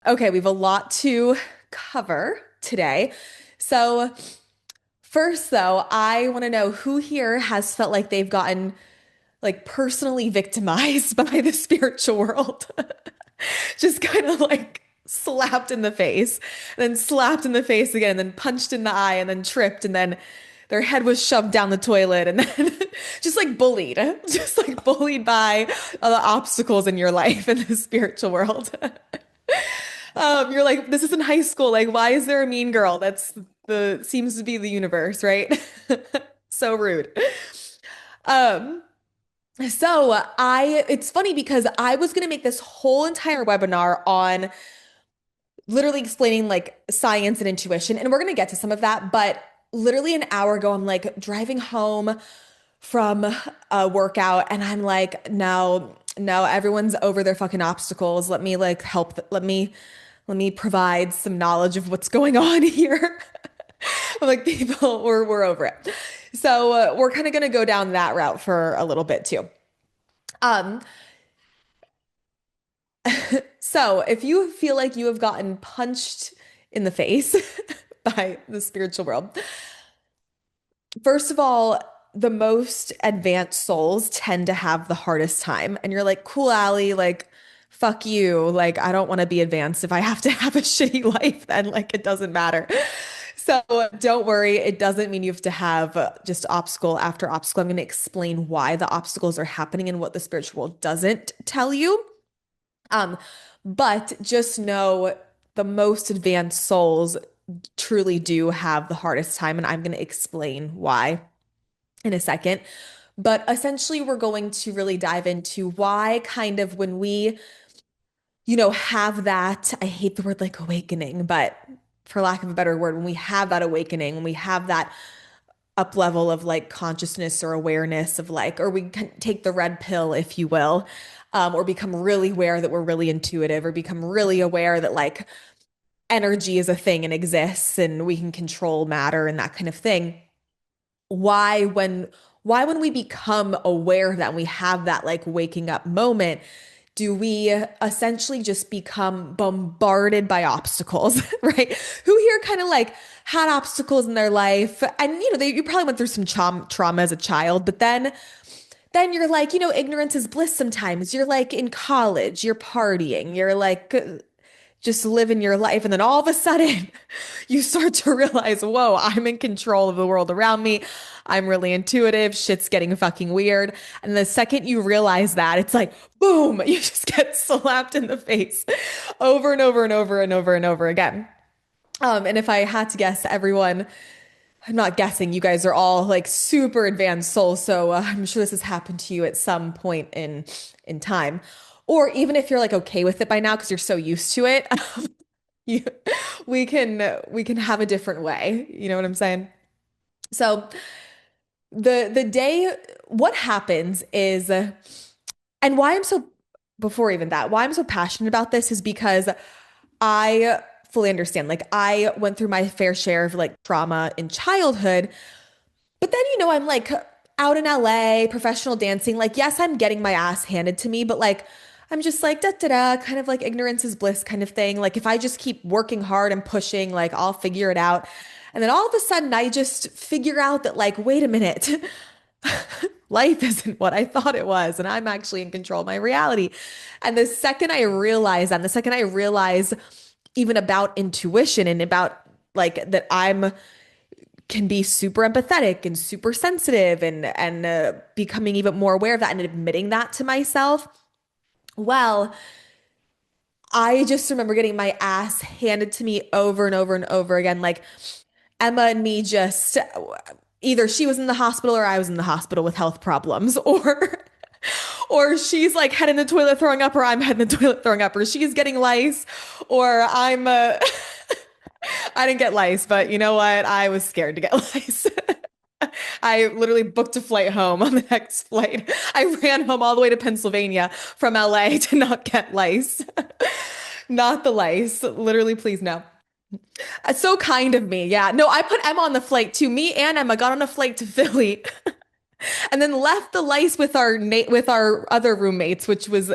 Okay, we have a lot to cover today. So, first though, I want to know who here has felt like they've gotten like personally victimized by the spiritual world. Just kind of like slapped in the face, and then slapped in the face again, and then punched in the eye, and then tripped, and then their head was shoved down the toilet, and then just like bullied, just like bullied by the obstacles in your life in the spiritual world. You're like, this is in high school. Like, why is there a mean girl? That's the seems to be the universe, right? So rude. Um, it's funny because I was gonna make this whole entire webinar on literally explaining like science and intuition, and we're gonna get to some of that, but literally an hour ago, I'm like driving home from a workout, and I'm like, no, no, everyone's over their fucking obstacles. Let me like help. Let me provide some knowledge of what's going on here. I'm like, people, we're over it. So we're kind of gonna go down that route for a little bit too. Um, so if you feel like you have gotten punched in the face by the spiritual world, first of all, the most advanced souls tend to have the hardest time. And you're like, cool, Allie, like, fuck you. Like, I don't want to be advanced. If I have to have a shitty life, then like it doesn't matter. So don't worry. It doesn't mean you have to have just obstacle after obstacle. I'm going to explain why the obstacles are happening and what the spiritual world doesn't tell you. Um, but just know the most advanced souls truly do have the hardest time, and I'm going to explain why in a second. But essentially, we're going to really dive into why, kind of, when we, have that, I hate the word like awakening, but for lack of a better word, when we have that awakening, when we have that up level of like consciousness or awareness of like, or we can take the red pill, if you will, or become really aware that we're really intuitive, or become really aware that like energy is a thing and exists and we can control matter and that kind of thing. why when why when we become aware of that and we have that like waking up moment, do we essentially just become bombarded by obstacles, right? Who here kind of like had obstacles in their life, and you probably went through some trauma as a child, but then you're like, ignorance is bliss sometimes. You're like in college, you're partying, you're like just living your life. And then all of a sudden, you start to realize, whoa, I'm in control of the world around me. I'm really intuitive. Shit's getting fucking weird. And the second you realize that, it's like, boom, you just get slapped in the face over and over and over and over and over again. And if I had to guess, everyone, I'm not guessing, you guys are all like super advanced souls. So I'm sure this has happened to you at some point in time. Or even if you're like okay with it by now because you're so used to it, you, we can have a different way. You know what I'm saying? So the day what happens is and why I'm so before even that, why I'm so passionate about this is because I fully understand. Like I went through my fair share of like trauma in childhood, but then I'm like out in LA, professional dancing. Like yes, I'm getting my ass handed to me, but like I'm just like da da da, kind of like ignorance is bliss kind of thing. Like if I just keep working hard and pushing, like I'll figure it out. And then all of a sudden I just figure out that like, wait a minute. Life isn't what I thought it was, and I'm actually in control of my reality. And the second I realize that, and the second I realize even about intuition and about like that I'm can be super empathetic and super sensitive and becoming even more aware of that and admitting that to myself. Well, I just remember getting my ass handed to me over and over and over again. Like Emma and me just either she was in the hospital or I was in the hospital with health problems, or she's like head in the toilet throwing up, or I'm head in the toilet throwing up, or she's getting lice, or I'm I didn't get lice, but you know what? I was scared to get lice. I literally booked a flight home on the next flight. I ran home all the way to Pennsylvania from LA to not get lice. Not the lice. Literally, please no. So kind of me. Yeah. No, I put Emma on the flight too. Me and Emma got on a flight to Philly and then left the lice with our other roommates, which was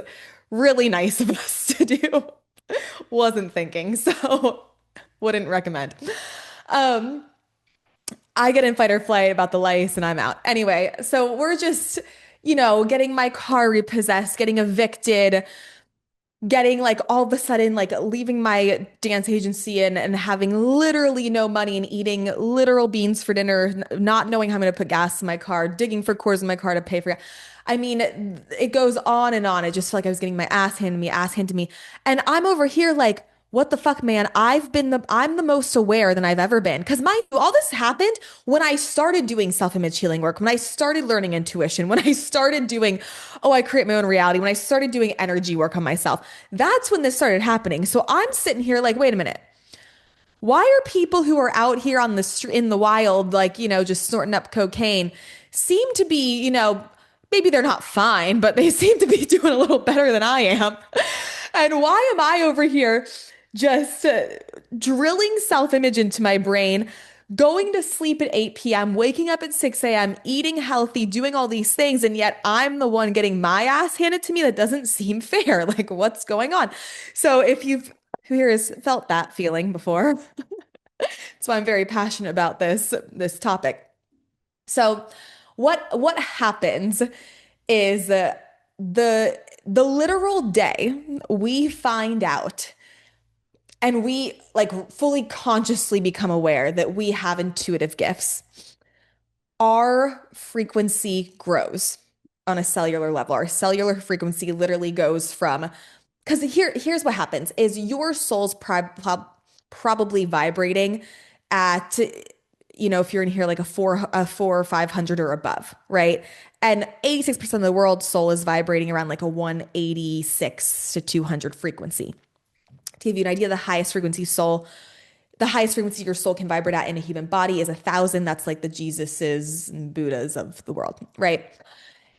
really nice of us to do. Wasn't thinking, so wouldn't recommend. Um, I get in fight or flight about the lice and I'm out. Anyway, so we're just, getting my car repossessed, getting evicted, getting like all of a sudden like leaving my dance agency and having literally no money and eating literal beans for dinner, not knowing how I'm going to put gas in my car, digging for quarters in my car to pay for it. I mean, it goes on and on. I just felt like I was getting my ass handed to me. And I'm over here like, what the fuck, man? I'm the most aware than I've ever been. Because all this happened when I started doing self-image healing work, when I started learning intuition, when I started doing, oh, I create my own reality, when I started doing energy work on myself. That's when this started happening. So I'm sitting here like, wait a minute. Why are people who are out here on the street in the wild, like, just snorting up cocaine, seem to be, maybe they're not fine, but they seem to be doing a little better than I am. And why am I over here just drilling self-image into my brain, going to sleep at 8 p.m., waking up at 6 a.m., eating healthy, doing all these things, and yet I'm the one getting my ass handed to me? That doesn't seem fair. Like, what's going on? So if who here has felt that feeling before? So I'm very passionate about this topic. So what happens is the literal day we find out and we like fully consciously become aware that we have intuitive gifts, our frequency grows on a cellular level. Our cellular frequency literally goes from, because here's what happens is your soul's probably vibrating at, if you're in here like a four or 500 or above, right? And 86% of the world's soul is vibrating around like a 186 to 200 frequency. To give you an idea, the highest frequency your soul can vibrate at in a human body is 1,000. That's like the Jesuses and Buddhas of the world, right?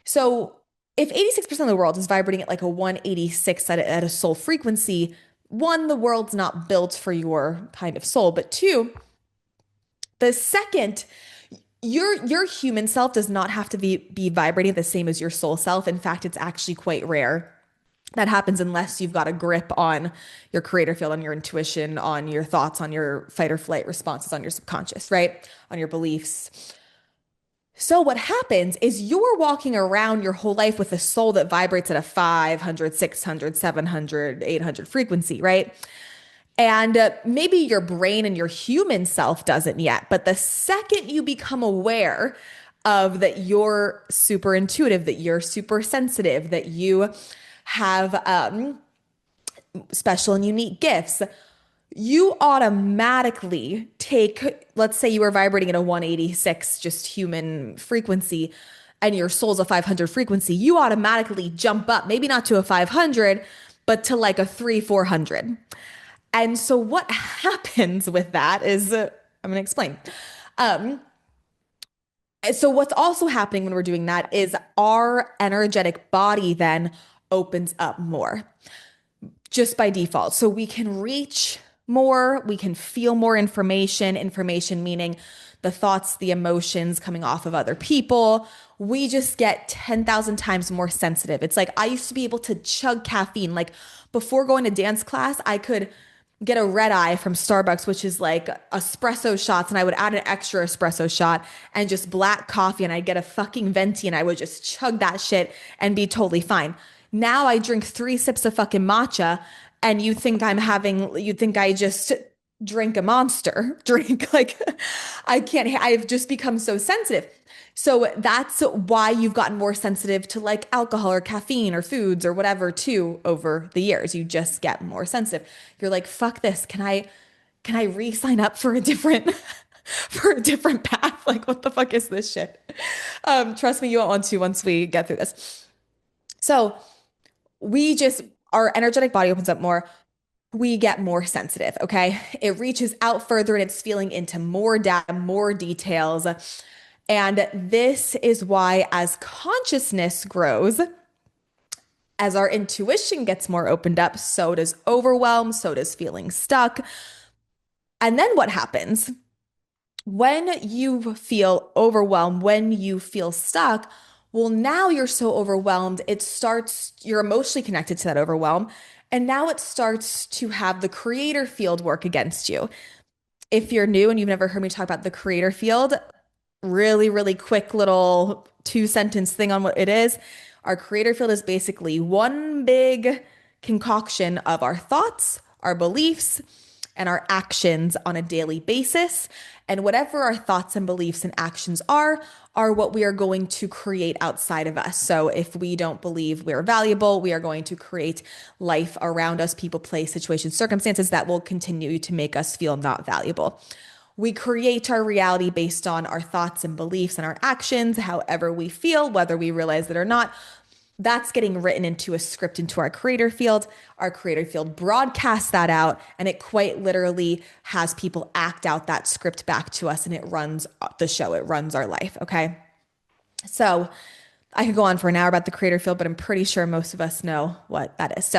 So if 86% of the world is vibrating at like a 186 at a soul frequency, one, the world's not built for your kind of soul, but two, the second, your human self does not have to be vibrating the same as your soul self. In fact, it's actually quite rare. That happens unless you've got a grip on your creator field, on your intuition, on your thoughts, on your fight or flight responses, on your subconscious, right? On your beliefs. So what happens is you're walking around your whole life with a soul that vibrates at a 500, 600, 700, 800 frequency, right? And maybe your brain and your human self doesn't yet, but the second you become aware of that you're super intuitive, that you're super sensitive, that you have special and unique gifts, you automatically take, let's say you were vibrating at a 186, just human frequency, and your soul's a 500 frequency, you automatically jump up, maybe not to a 500, but to like a 400. And so what happens with that is, I'm going to explain. Um, so what's also happening when we're doing that is our energetic body then opens up more just by default. So we can reach more, we can feel more information meaning the thoughts, the emotions coming off of other people. We just get 10,000 times more sensitive. It's like I used to be able to chug caffeine. Like before going to dance class, I could get a red eye from Starbucks, which is like espresso shots, and I would add an extra espresso shot and just black coffee, and I'd get a fucking venti and I would just chug that shit and be totally fine. Now I drink 3 sips of fucking matcha and you think I just drink a monster drink. Like I've just become so sensitive. So that's why you've gotten more sensitive to like alcohol or caffeine or foods or whatever too over the years. You just get more sensitive. You're like, fuck this. Can I re-sign up for a different for a different path? Like, what the fuck is this shit? Trust me, you won't want to once we get through this. So our energetic body opens up more. We get more sensitive, okay? It reaches out further and it's feeling into more data, more details. And this is why, as consciousness grows, as our intuition gets more opened up, so does overwhelm, so does feeling stuck. And then what happens? When you feel overwhelmed, when you feel stuck, well, now you're so overwhelmed, you're emotionally connected to that overwhelm. And now it starts to have the creator field work against you. If you're new and you've never heard me talk about the creator field, really, really quick little two-sentence thing on what it is. Our creator field is basically one big concoction of our thoughts, our beliefs, and our actions on a daily basis. And whatever our thoughts and beliefs and actions are what we are going to create outside of us. So if we don't believe we're valuable, we are going to create life around us, people, place, situations, circumstances that will continue to make us feel not valuable. We create our reality based on our thoughts and beliefs and our actions, however we feel, whether we realize it or not. That's getting written into a script into our creator field. Our creator field broadcasts that out, and it quite literally has people act out that script back to us, and it runs the show. It runs our life. Okay. So I could go on for an hour about the creator field, but I'm pretty sure most of us know what that is.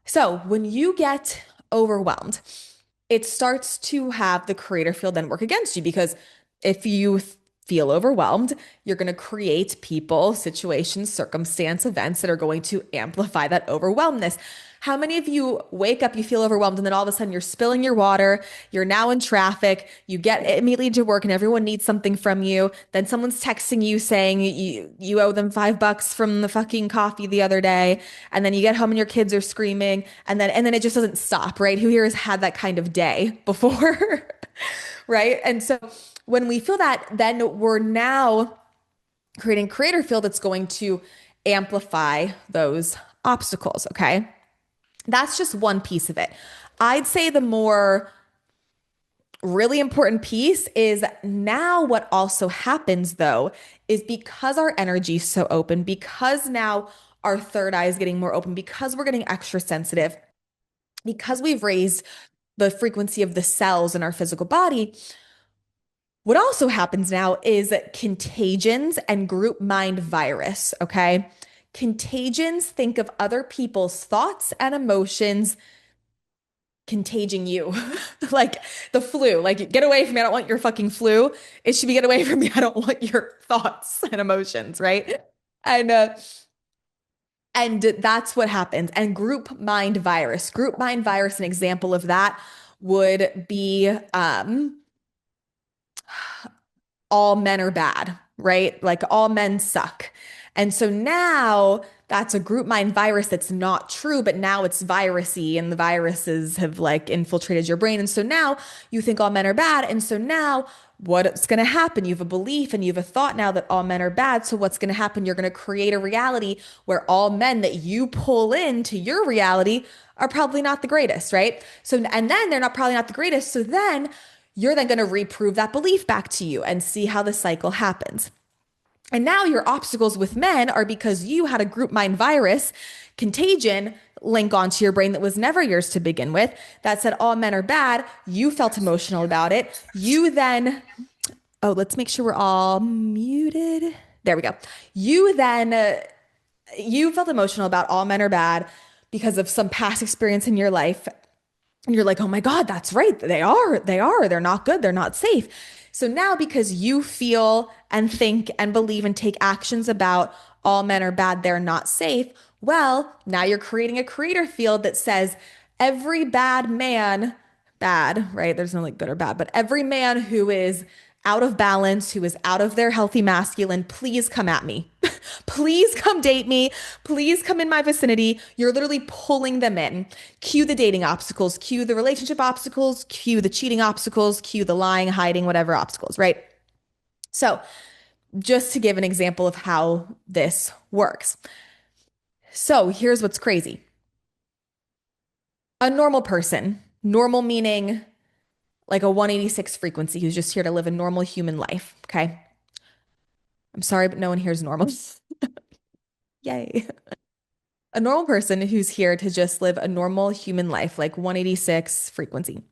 So when you get overwhelmed, it starts to have the creator field then work against you because if you feel overwhelmed, you're going to create people, situations, circumstance, events that are going to amplify that overwhelmness. How many of you wake up, you feel overwhelmed, and then all of a sudden you're spilling your water, you're now in traffic, you get immediately to work and everyone needs something from you. Then someone's texting you saying you owe them $5 from the fucking coffee the other day. And then you get home and your kids are screaming, and then it just doesn't stop, right? Who here has had that kind of day before? Right? And so when we feel that, then we're now creating creator field that's going to amplify those obstacles. Okay. That's just one piece of it. I'd say the more really important piece is now what also happens though is because our energy is so open, because now our third eye is getting more open, because we're getting extra sensitive, because we've raised the frequency of the cells in our physical body. What also happens now is contagions and group mind virus, okay? Contagions, think of other people's thoughts and emotions contaging you. Like the flu, like get away from me. I don't want your fucking flu. It should be get away from me. I don't want your thoughts and emotions, right? And and that's what happens. And group mind virus, an example of that would be all men are bad, right? Like all men suck. And so now that's a group mind virus that's not true, but now it's virusy and the viruses have like infiltrated your brain. And so now you think all men are bad. And so now what's going to happen? You have a belief and you have a thought now that all men are bad. So what's going to happen? You're going to create a reality where all men that you pull into your reality are probably not the greatest, right? So, and then they're not probably not the greatest. So then you're then going to reprove that belief back to you and see how the cycle happens. And now your obstacles with men are because you had a group mind virus contagion link onto your brain that was never yours to begin with that said all men are bad. You felt emotional about it. You then, oh, let's make sure we're all muted. There we go. You then, you felt emotional about all men are bad because of some past experience in your life. And you're like, oh my God, that's right. They're not good. They're not safe. So now because you feel and think and believe and take actions about all men are bad, they're not safe. Well, now you're creating a creator field that says every bad man, bad, right? There's no like good or bad, but every man who is out of balance, who is out of their healthy masculine, please come at me. Please come date me. Please come in my vicinity. You're literally pulling them in. Cue the dating obstacles, cue the relationship obstacles, cue the cheating obstacles, cue the lying, hiding, whatever obstacles, right? So, just to give an example of how this works. So, here's what's crazy. A normal person, normal meaning like a 186 frequency who's just here to live a normal human life, okay? I'm sorry, but no one here is normal. Yay. A normal person who's here to just live a normal human life, like 186 frequency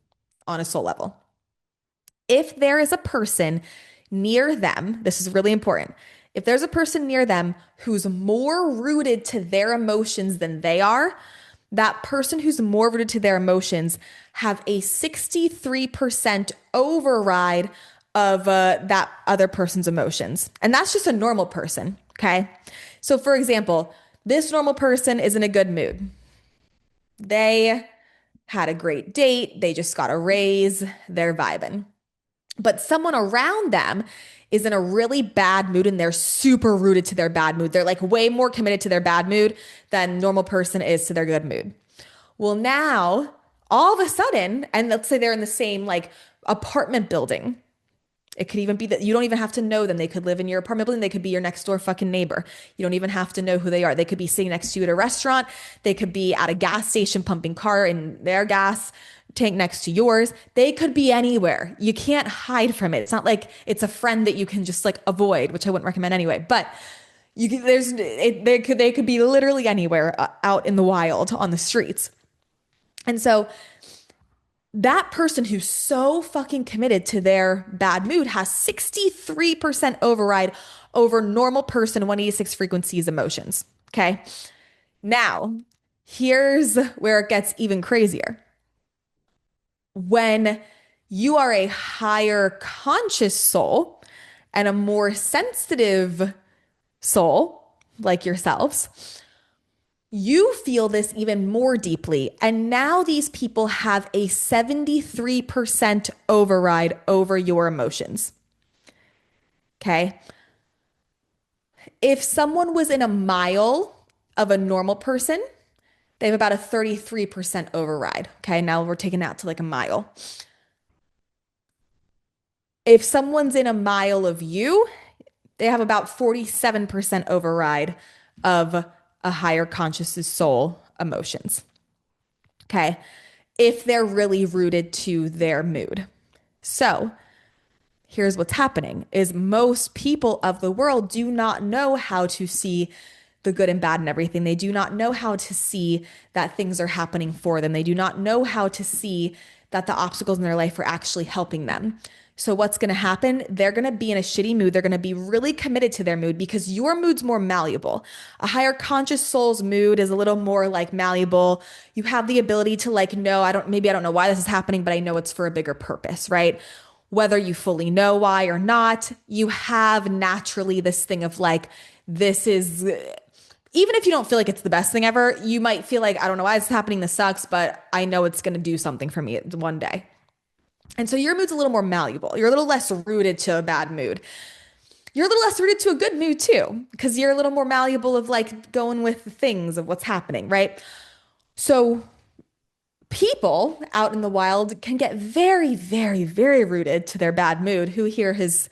on a soul level. If there is a person near them, this is really important. If there's a person near them who's more rooted to their emotions than they are, that person who's more rooted to their emotions have a 63% override of that other person's emotions. And that's just a normal person, okay? So for example, this normal person is in a good mood. They had a great date. They just got a raise. They're vibing. But someone around them is in a really bad mood and they're super rooted to their bad mood. They're like way more committed to their bad mood than normal person is to their good mood. Well, now all of a sudden, and let's say they're in the same like apartment building. It could even be that you don't even have to know them. They could live in your apartment building. They could be your next door fucking neighbor. You don't even have to know who they are. They could be sitting next to you at a restaurant. They could be at a gas station pumping car in their gas tank next to yours. They could be anywhere. You can't hide from it. It's not like it's a friend that you can just like avoid, which I wouldn't recommend anyway. But you can, they could be literally anywhere out in the wild on the streets. And so that person who's so fucking committed to their bad mood has 63% override over normal person 186 frequencies emotions. Okay. Now, here's where it gets even crazier. When you are a higher conscious soul and a more sensitive soul, like yourselves, you feel this even more deeply. And now these people have a 73% override over your emotions. Okay. If someone was in a mile of a normal person, they have about a 33% override. Okay. Now we're taking that to like a mile. If someone's in a mile of you, they have about 47% override of a higher consciousness soul emotions. Okay. If they're really rooted to their mood. So here's what's happening is most people of the world do not know how to see the good and bad and everything. They do not know how to see that things are happening for them. They do not know how to see that the obstacles in their life are actually helping them. So what's going to happen? They're going to be in a shitty mood. They're going to be really committed to their mood because your mood's more malleable. A higher conscious soul's mood is a little more like malleable. You have the ability to like know, maybe I don't know why this is happening, but I know it's for a bigger purpose, right? Whether you fully know why or not, you have naturally this thing of like, this is, even if you don't feel like it's the best thing ever, you might feel like, I don't know why this is happening. This sucks, but I know it's going to do something for me one day. And so your mood's a little more malleable. You're a little less rooted to a bad mood. You're a little less rooted to a good mood too, because you're a little more malleable of like going with the things of what's happening, right? So people out in the wild can get very, very, very rooted to their bad mood. Who here has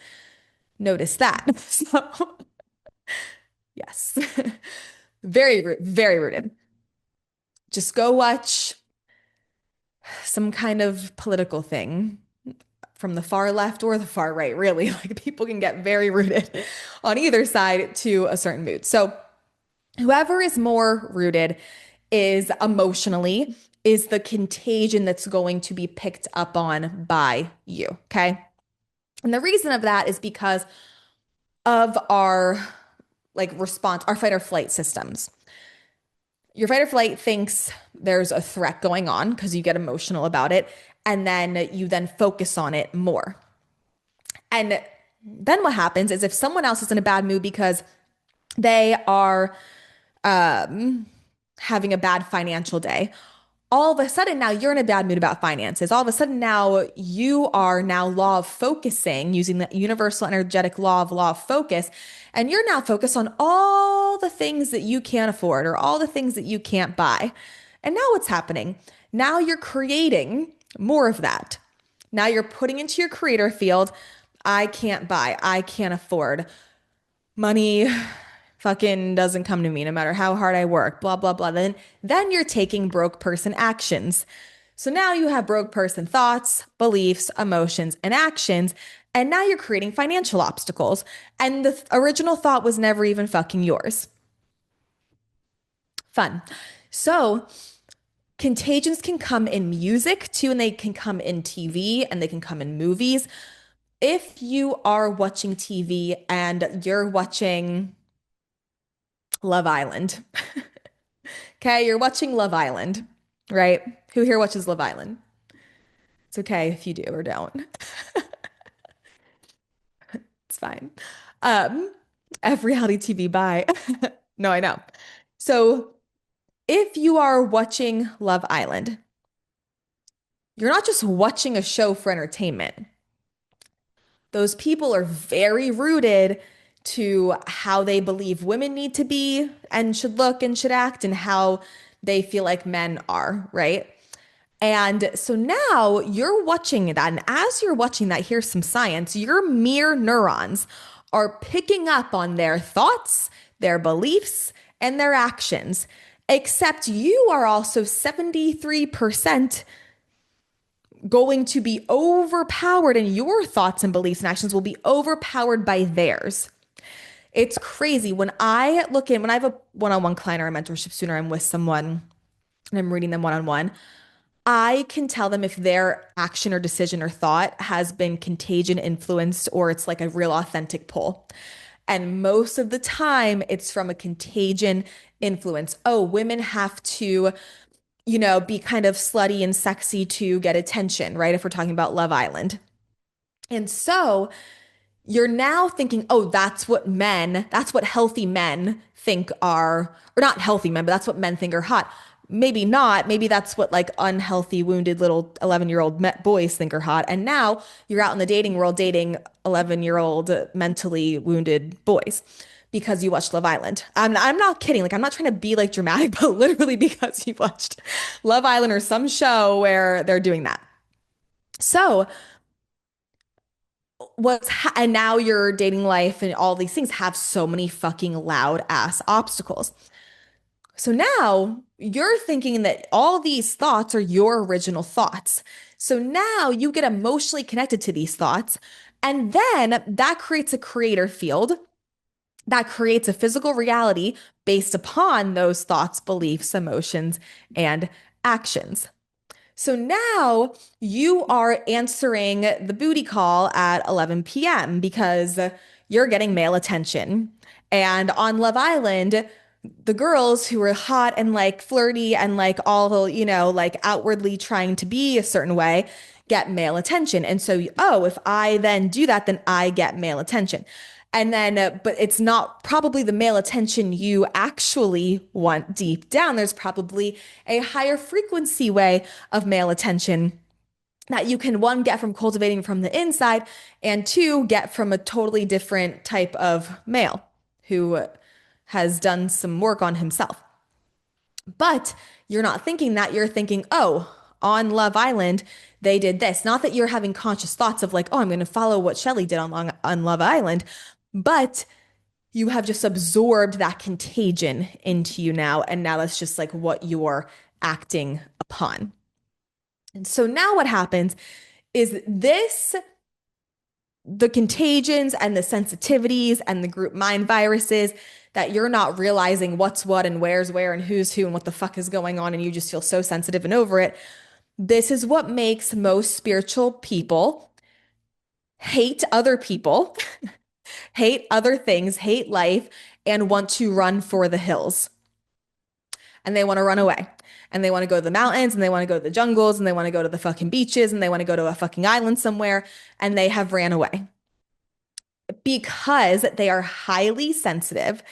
noticed that? So, yes, very rooted. Just go watch some kind of political thing from the far left or the far right, really. Like people can get very rooted on either side to a certain mood. So whoever is more rooted is emotionally is the contagion that's going to be picked up on by you. Okay. And the reason of that is because of our like response, our fight or flight systems. Your fight or flight thinks there's a threat going on because you get emotional about it. And then you then focus on it more. And then what happens is if someone else is in a bad mood because they are having a bad financial day, all of a sudden now you're in a bad mood about finances. All of a sudden now you are now law of focusing using the universal energetic law of focus. And you're now focused on all the things that you can't afford or all the things that you can't buy. And now what's happening? Now you're creating more of that. Now you're putting into your creator field, I can't buy, I can't afford. Money fucking doesn't come to me no matter how hard I work, blah, blah, blah. Then you're taking broke person actions. So now you have broke person thoughts, beliefs, emotions, and actions. And now you're creating financial obstacles. And the original thought was never even fucking yours. Fun. So contagions can come in music too, and they can come in TV and they can come in movies. If you are watching TV and you're watching Love Island, okay, you're watching Love Island, right? Who here watches Love Island? It's okay if you do or don't. It's fine. Um, F reality TV, bye. No, I know. So if you are watching Love Island, you're not just watching a show for entertainment. Those people are very rooted to how they believe women need to be and should look and should act and how they feel like men are, right? And so now you're watching that. And as you're watching that, here's some science. Your mirror neurons are picking up on their thoughts, their beliefs, and their actions. Except you are also 73% going to be overpowered, and your thoughts and beliefs and actions will be overpowered by theirs. It's crazy. When I have a one-on-one client or a mentorship student, or I'm with someone and I'm reading them one-on-one, I can tell them if their action or decision or thought has been contagion influenced or it's like a real authentic pull. And most of the time, it's from a contagion influence. Oh, women have to, be kind of slutty and sexy to get attention, right? If we're talking about Love Island. And so you're now thinking, oh, that's what healthy men think are, or not healthy men, but that's what men think are hot. Maybe not. Maybe that's what like unhealthy, wounded little 11-year-old boys think are hot. And now you're out in the dating world dating 11-year-old mentally wounded boys because you watched Love Island. I'm not kidding. Like, I'm not trying to be like dramatic, but literally because you watched Love Island or some show where they're doing that. So, and now your dating life and all these things have so many fucking loud ass obstacles. So now you're thinking that all these thoughts are your original thoughts. So now you get emotionally connected to these thoughts. And then that creates a creator field that creates a physical reality based upon those thoughts, beliefs, emotions, and actions. So now you are answering the booty call at 11 p.m. because you're getting male attention. And on Love Island, the girls who are hot and like flirty and like all, like outwardly trying to be a certain way get male attention. And so, oh, if I then do that, then I get male attention. And then, but it's not probably the male attention you actually want deep down. There's probably a higher frequency way of male attention that you can, one, get from cultivating from the inside, and two, get from a totally different type of male who has done some work on himself. But you're not thinking that. You're thinking, oh, on Love Island, they did this. Not that you're having conscious thoughts of like, oh, I'm going to follow what Shelley did on Love Island, but you have just absorbed that contagion into you now. And now that's just like what you're acting upon. And so now what happens is the contagions and the sensitivities and the group mind viruses that you're not realizing what's what and where's where and who's who and what the fuck is going on. And you just feel so sensitive and over it. This is what makes most spiritual people hate other people, hate other things, hate life, and want to run for the hills. And they want to run away. And they want to go to the mountains and they want to go to the jungles and they want to go to the fucking beaches and they want to go to a fucking island somewhere. And they have ran away because they are highly sensitive.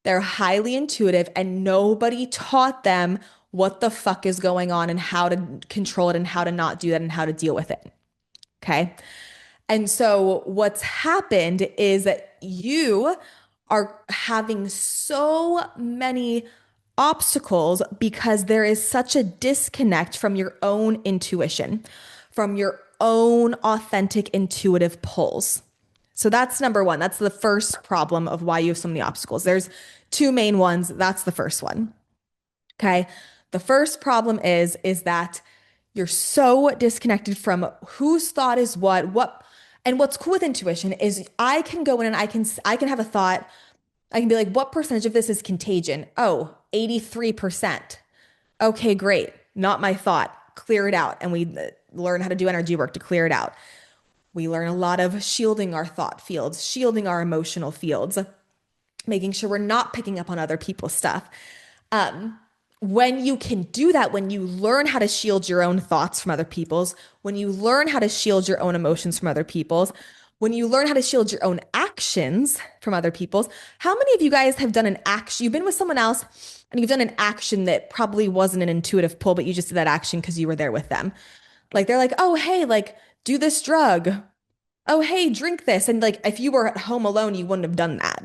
They're highly intuitive and nobody taught them what the fuck is going on and how to control it and how to not do that and how to deal with it. Okay. And so what's happened is that you are having so many obstacles because there is such a disconnect from your own intuition, from your own authentic intuitive pulls. So that's number one. That's the first problem of why you have so many obstacles. There's two main ones. That's the first one. Okay. The first problem is that you're so disconnected from whose thought is what, and what's cool with intuition is I can go in and I can have a thought. I can be like, what percentage of this is contagion? Oh, 83%. Okay, great. Not my thought. Clear it out. And we learn how to do energy work to clear it out. We learn a lot of shielding our thought fields, shielding our emotional fields, making sure we're not picking up on other people's stuff. When you can do that, when you learn how to shield your own thoughts from other people's, when you learn how to shield your own emotions from other people's, when you learn how to shield your own actions from other people's, how many of you guys have done an action? You've been with someone else and you've done an action that probably wasn't an intuitive pull, but you just did that action because you were there with them. Like they're like, oh, hey, like do this drug. Oh, hey, drink this. And like if you were at home alone, you wouldn't have done that,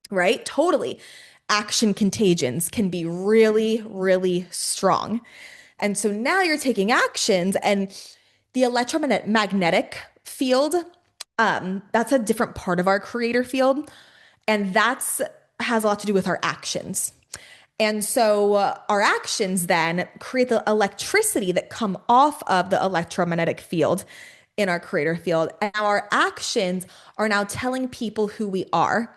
right? Totally. Action contagions can be really, really strong. And so now you're taking actions, and the electromagnetic field, that's a different part of our creator field. And that's has a lot to do with our actions. And so our actions then create the electricity that come off of the electromagnetic field in our creator field. And our actions are now telling people who we are.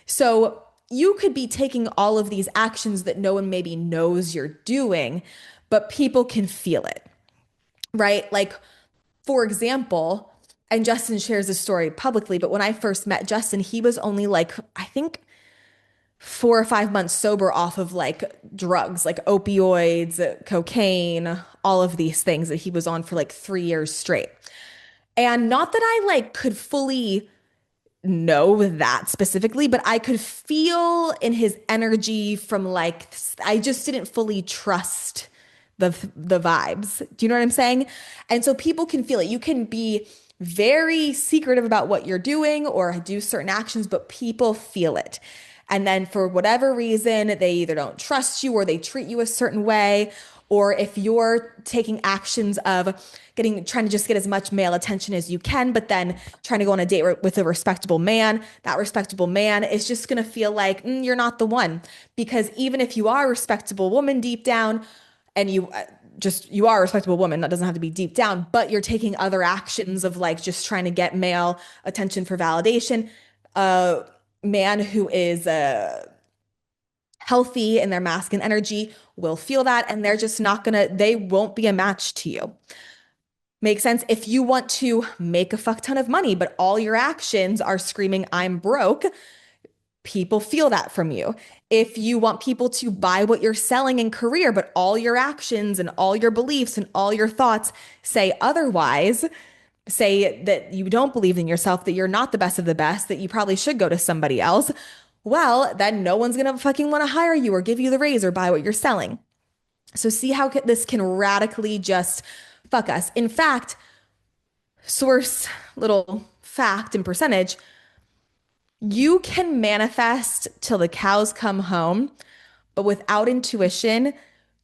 So you could be taking all of these actions that no one maybe knows you're doing, but people can feel it, right? Like, for example, and Justin shares this story publicly, but when I first met Justin, he was only like, I think 4 or 5 months sober off of like drugs, like opioids, cocaine, all of these things that he was on for like 3 years straight. And not that I like could fully know that specifically, but I could feel in his energy from like I just didn't fully trust the vibes. Do you know what I'm saying? And so people can feel it. You can be very secretive about what you're doing or do certain actions, but people feel it. And then for whatever reason, they either don't trust you or they treat you a certain way. Or if you're taking actions of trying to just get as much male attention as you can, but then trying to go on a date with a respectable man, that respectable man is just going to feel like you're not the one. Because even if you are a respectable woman deep down, and you are a respectable woman, that doesn't have to be deep down, but you're taking other actions of like just trying to get male attention for validation. A man who is healthy in their masculine energy will feel that, and they're just not gonna, they won't be a match to you. Make sense? If you want to make a fuck ton of money, but all your actions are screaming, I'm broke, people feel that from you. If you want people to buy what you're selling in career, but all your actions and all your beliefs and all your thoughts say otherwise, say that you don't believe in yourself, that you're not the best of the best, that you probably should go to somebody else, well, then no one's gonna fucking want to hire you or give you the raise or buy what you're selling. So see how this can radically just fuck us. In fact, source little fact and percentage, you can manifest till the cows come home, but without intuition,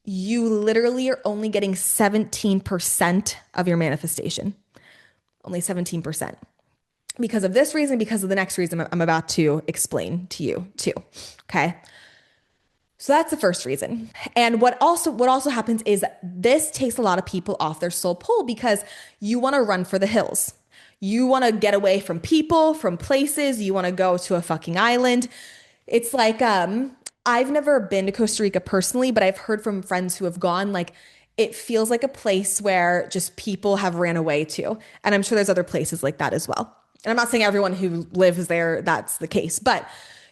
you literally are only getting 17% of your manifestation. Only 17%. Because of this reason, because of the next reason I'm about to explain to you too. Okay. So that's the first reason. And what also happens is this takes a lot of people off their soul pull because you want to run for the hills. You want to get away from people, from places. You want to go to a fucking island. It's like I've never been to Costa Rica personally, but I've heard from friends who have gone, like it feels like a place where just people have ran away to. And I'm sure there's other places like that as well. And I'm not saying everyone who lives there, that's the case, but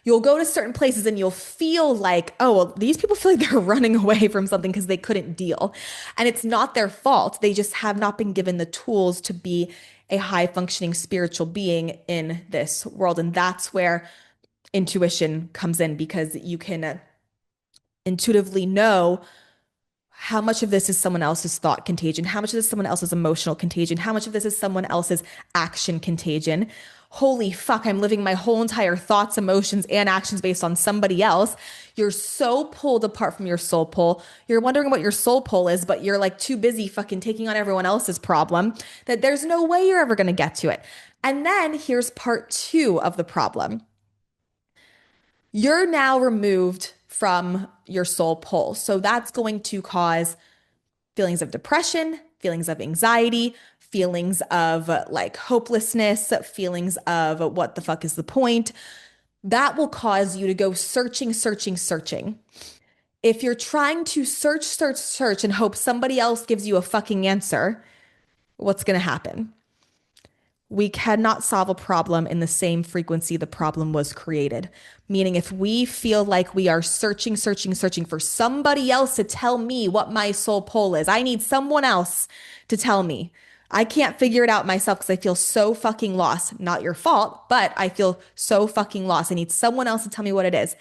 you'll go to certain places and you'll feel like, oh, well, these people feel like they're running away from something because they couldn't deal. And it's not their fault. They just have not been given the tools to be a high functioning spiritual being in this world. And that's where intuition comes in because you can intuitively know how much of this is someone else's thought contagion, how much of this is someone else's emotional contagion, how much of this is someone else's action contagion. Holy fuck, I'm living my whole entire thoughts, emotions, and actions based on somebody else. You're so pulled apart from your soul pull. You're wondering what your soul pull is, but you're like too busy fucking taking on everyone else's problem that there's no way you're ever going to get to it. And then here's part two of the problem. You're now removed from your soul pull. So that's going to cause feelings of depression, feelings of anxiety, feelings of like hopelessness, feelings of what the fuck is the point. That will cause you to go searching, searching, searching. If you're trying to search, search, search and hope somebody else gives you a fucking answer, what's going to happen? We cannot solve a problem in the same frequency the problem was created. Meaning, if we feel like we are searching, searching, searching for somebody else to tell me what my soul pull is, I need someone else to tell me. I can't figure it out myself because I feel so fucking lost. Not your fault, but I feel so fucking lost. I need someone else to tell me what it is.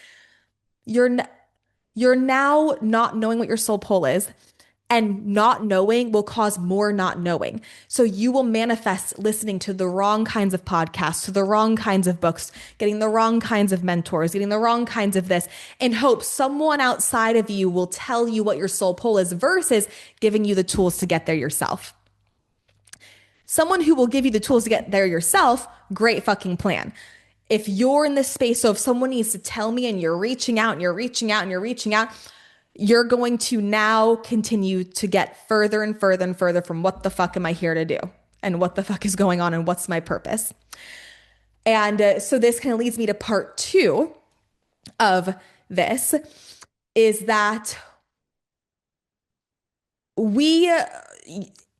You're n- You're now not knowing what your soul pull is, and not knowing will cause more not knowing. So you will manifest listening to the wrong kinds of podcasts, to the wrong kinds of books, getting the wrong kinds of mentors, getting the wrong kinds of this, in hope someone outside of you will tell you what your soul pull is versus giving you the tools to get there yourself. Someone who will give you the tools to get there yourself, great fucking plan. If you're in this space, so if someone needs to tell me and you're reaching out and you're reaching out and you're reaching out, you're going to now continue to get further and further and further from what the fuck am I here to do? And what the fuck is going on and what's my purpose? And so this kind of leads me to part two of this is that we,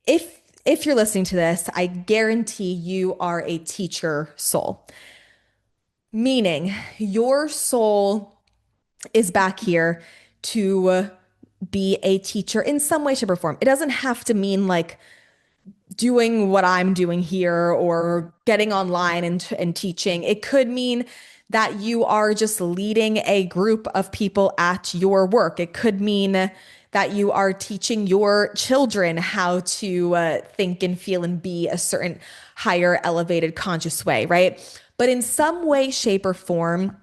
if you're listening to this, I guarantee you are a teacher soul, meaning your soul is back here to be a teacher in some way, shape, or form. It doesn't have to mean like doing what I'm doing here or getting online and teaching. It could mean that you are just leading a group of people at your work. It could mean that you are teaching your children how to think and feel and be a certain higher, elevated, conscious way, right? But in some way, shape, or form,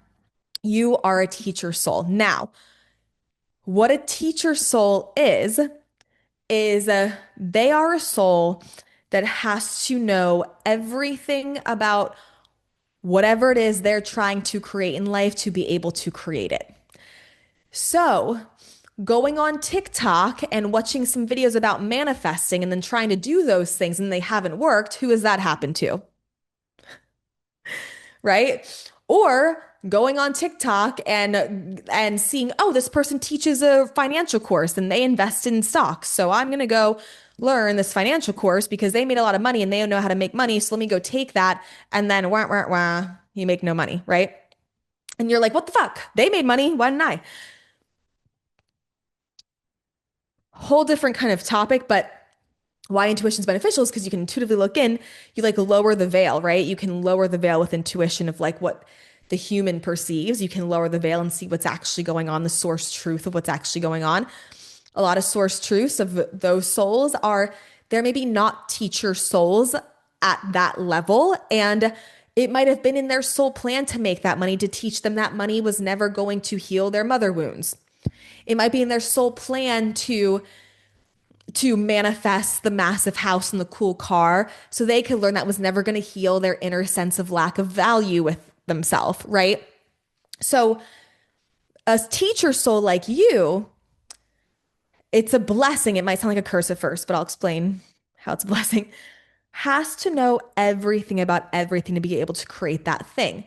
you are a teacher soul. Now, what a teacher soul is they are a soul that has to know everything about whatever it is they're trying to create in life to be able to create it. So, going on TikTok and watching some videos about manifesting and then trying to do those things and they haven't worked, who has that happened to? Right? Or going on TikTok and seeing, oh, this person teaches a financial course and they invest in stocks. So I'm going to go learn this financial course because they made a lot of money and they don't know how to make money. So let me go take that and then wah, wah, wah, you make no money, right? And you're like, what the fuck? They made money. Why didn't I? Whole different kind of topic, but why intuition is beneficial is because you can intuitively look in, you like lower the veil, right? You can lower the veil with intuition of like what the human perceives. You can lower the veil and see what's actually going on, the source truth of what's actually going on. A lot of source truths of those souls are they're maybe not teacher souls at that level. And it might have been in their soul plan to make that money, to teach them that money was never going to heal their mother wounds. It might be in their soul plan to manifest the massive house and the cool car so they could learn that was never going to heal their inner sense of lack of value with themselves, right? So a teacher soul like you, it's a blessing. It might sound like a curse at first, but I'll explain how it's a blessing. Has to know everything about everything to be able to create that thing.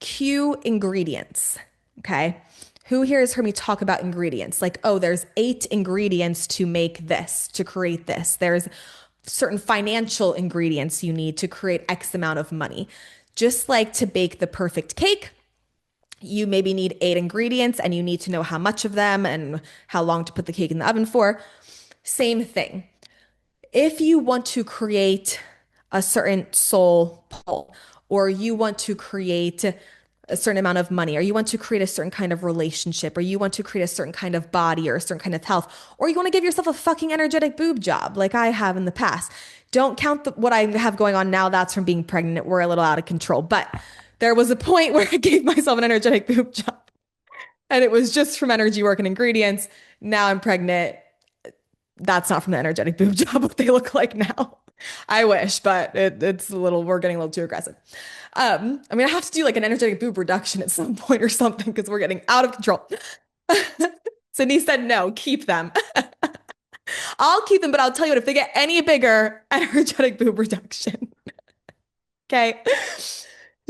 Cue ingredients. Okay. Who here has heard me talk about ingredients? Like, oh, there's 8 ingredients to make this, to create this. There's certain financial ingredients you need to create X amount of money. Just like to bake the perfect cake, you maybe need 8 ingredients and you need to know how much of them and how long to put the cake in the oven for. Same thing. If you want to create a certain soul pull, or you want to create a certain amount of money, or you want to create a certain kind of relationship, or you want to create a certain kind of body or a certain kind of health, or you want to give yourself a fucking energetic boob job like I have in the past. Don't count what I have going on now. That's from being pregnant. We're a little out of control. But there was a point where I gave myself an energetic boob job and it was just from energy work and ingredients. Now I'm pregnant. That's not from the energetic boob job what they look like now. I wish, but it's a little, we're getting a little too aggressive. I mean, I have to do like an energetic boob reduction at some point or something because we're getting out of control. Sydney said, no, keep them. I'll keep them, but I'll tell you what, if they get any bigger, energetic boob reduction. Okay.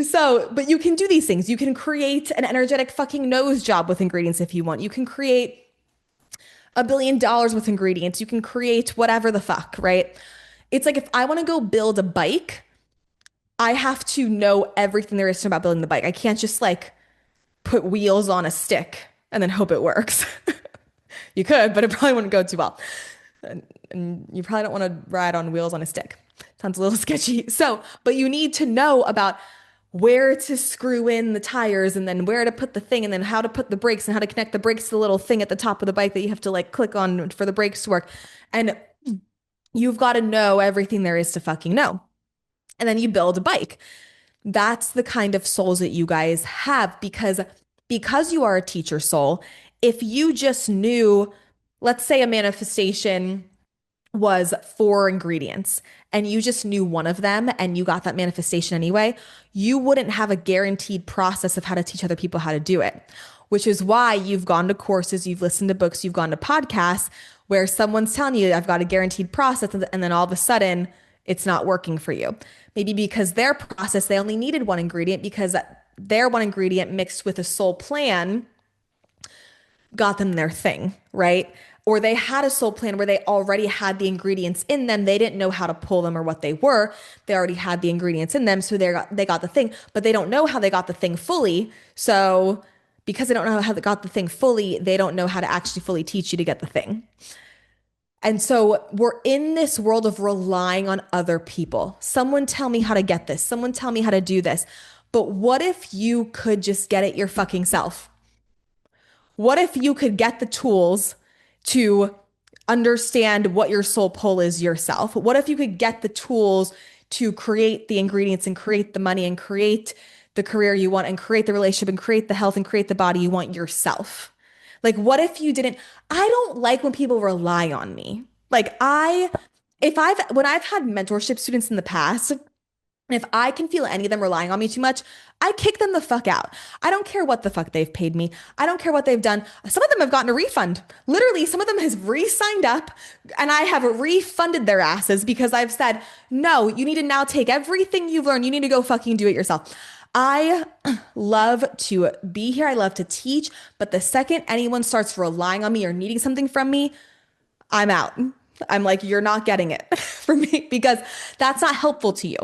So, but you can do these things. You can create an energetic fucking nose job with ingredients if you want. You can create $1 billion with ingredients. You can create whatever the fuck, right? It's like if I want to go build a bike, I have to know everything there is to know about building the bike. I can't just like put wheels on a stick and then hope it works. You could, but it probably wouldn't go too well. And you probably don't want to ride on wheels on a stick. Sounds a little sketchy. So, but you need to know about where to screw in the tires and then where to put the thing and then how to put the brakes and how to connect the brakes to the little thing at the top of the bike that you have to like click on for the brakes to work. And you've got to know everything there is to fucking know. And then you build a bike. That's the kind of souls that you guys have because you are a teacher soul. If you just knew, let's say a manifestation was four ingredients and you just knew one of them and you got that manifestation anyway, you wouldn't have a guaranteed process of how to teach other people how to do it, which is why you've gone to courses, you've listened to books, you've gone to podcasts where someone's telling you, I've got a guaranteed process, and then all of a sudden it's not working for you. Maybe because their process, they only needed one ingredient because their one ingredient mixed with a soul plan got them their thing, right? Or they had a soul plan where they already had the ingredients in them. They didn't know how to pull them or what they were. They already had the ingredients in them. So they got the thing, but they don't know how they got the thing fully. So because they don't know how they got the thing fully, they don't know how to actually fully teach you to get the thing. And so we're in this world of relying on other people. Someone tell me how to get this. Someone tell me how to do this. But what if you could just get it your fucking self? What if you could get the tools to understand what your soul pull is yourself? What if you could get the tools to create the ingredients and create the money and create the career you want and create the relationship and create the health and create the body you want yourself? Like, what if you didn't? I don't like when people rely on me. When I've had mentorship students in the past, and if I can feel any of them relying on me too much, I kick them the fuck out. I don't care what the fuck they've paid me. I don't care what they've done. Some of them have gotten a refund. Literally, some of them has re-signed up and I have refunded their asses because I've said, no, you need to now take everything you've learned. You need to go fucking do it yourself. I love to be here. I love to teach. But the second anyone starts relying on me or needing something from me, I'm out. I'm like, you're not getting it from me because that's not helpful to you.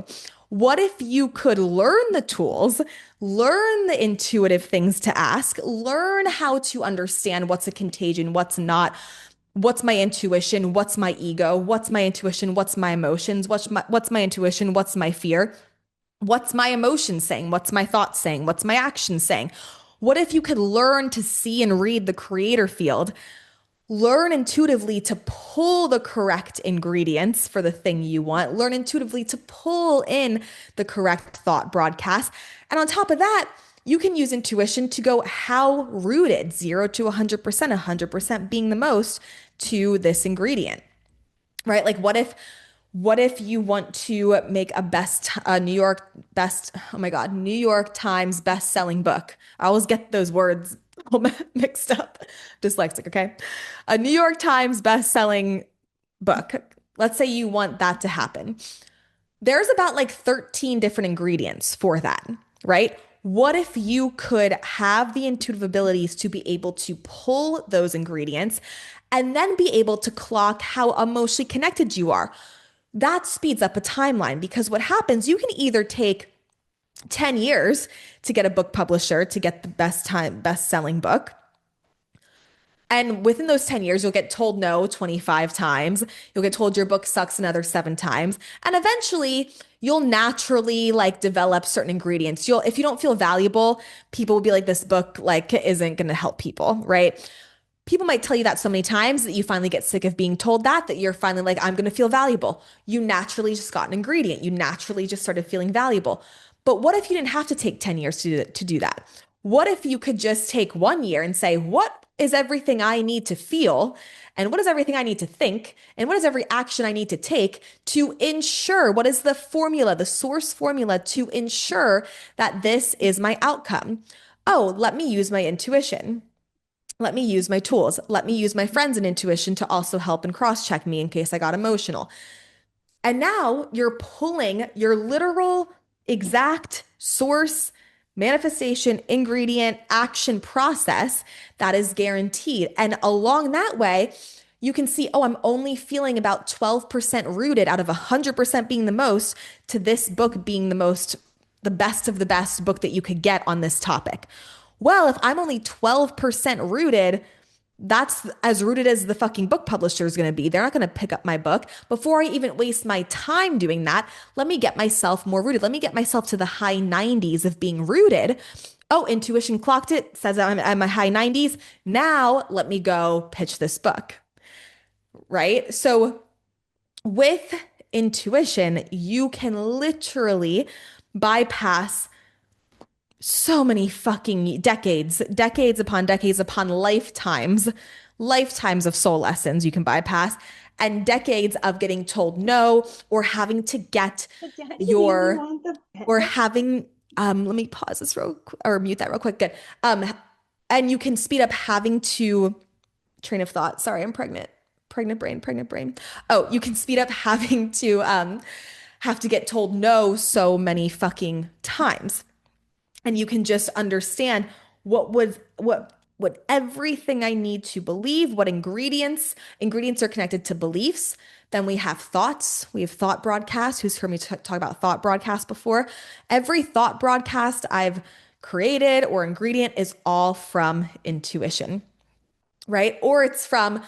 What if you could learn the tools, learn the intuitive things to ask, learn how to understand what's a contagion, what's not, what's my intuition, what's my ego, what's my intuition, what's my emotions, what's my intuition, what's my fear, what's my emotion saying, what's my thoughts saying, what's my action saying? What if you could learn to see and read the creator field? Learn intuitively to pull the correct ingredients for the thing you want. Learn intuitively to pull in the correct thought broadcast. And on top of that, you can use intuition to go how rooted, 0 to 100%, 100% being the most to this ingredient, right? Like what if you want to make a New York Times best-selling book? I always get those words all mixed up. Dyslexic, okay? A New York Times best-selling book. Let's say you want that to happen. There's about like 13 different ingredients for that, right? What if you could have the intuitive abilities to be able to pull those ingredients and then be able to clock how emotionally connected you are? That speeds up a timeline because what happens, you can either take 10 years to get a book publisher to get the best-selling book. And within those 10 years, you'll get told no 25 times. You'll get told your book sucks another 7 times. And eventually you'll naturally like develop certain ingredients. If you don't feel valuable, people will be like, this book like isn't going to help people, right? People might tell you that so many times that you finally get sick of being told that you're finally like, I'm going to feel valuable. You naturally just got an ingredient. You naturally just started feeling valuable. But what if you didn't have to take 10 years to do that? What if you could just take 1 year and say, what is everything I need to feel? And what is everything I need to think? And what is every action I need to take to ensure, what is the formula, the source formula to ensure that this is my outcome? Oh, let me use my intuition. Let me use my tools. Let me use my friends and intuition to also help and cross-check me in case I got emotional. And now you're pulling your literal exact source, manifestation, ingredient, action process that is guaranteed. And along that way, you can see, oh, I'm only feeling about 12% rooted out of 100% being the most to this book being the best of the best book that you could get on this topic. Well, if I'm only 12% rooted, That's as rooted as the fucking book publisher is going to be. They're not going to pick up my book. Before I even waste my time doing that, let me get myself more rooted. Let me get myself to the high 90s of being rooted. Oh, intuition clocked it, says I'm a high 90s. Now let me go pitch this book, right? So with intuition, you can literally bypass so many fucking decades upon lifetimes of soul lessons you can bypass, and decades of getting told no or having to get But Daddy, you your want the or pet? having let me pause this or mute that real quick. Good. And you can speed up having to train of thought. Sorry, I'm pregnant. Pregnant brain. Oh, you can speed up having to have to get told no so many fucking times, and you can just understand what everything I need to believe, what ingredients are connected to beliefs. Then we have thoughts. We have thought broadcasts. Who's heard me talk about thought broadcasts before? Every thought broadcast I've created or ingredient is all from intuition, right? Or it's from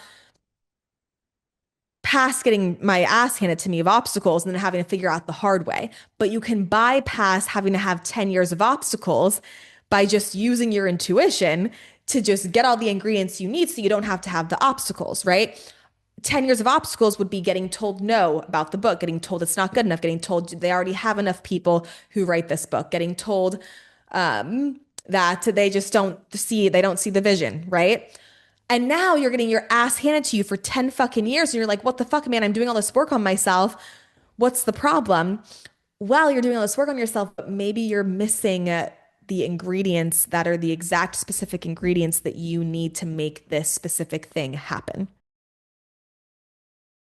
past getting my ass handed to me of obstacles and then having to figure out the hard way. But you can bypass having to have 10 years of obstacles by just using your intuition to just get all the ingredients you need so you don't have to have the obstacles, right? 10 years of obstacles would be getting told no about the book, getting told it's not good enough, getting told they already have enough people who write this book, getting told that they don't see the vision, right? And now you're getting your ass handed to you for 10 fucking years. And you're like, what the fuck, man? I'm doing all this work on myself. What's the problem? Well, you're doing all this work on yourself, but maybe you're missing the ingredients that are the exact specific ingredients that you need to make this specific thing happen.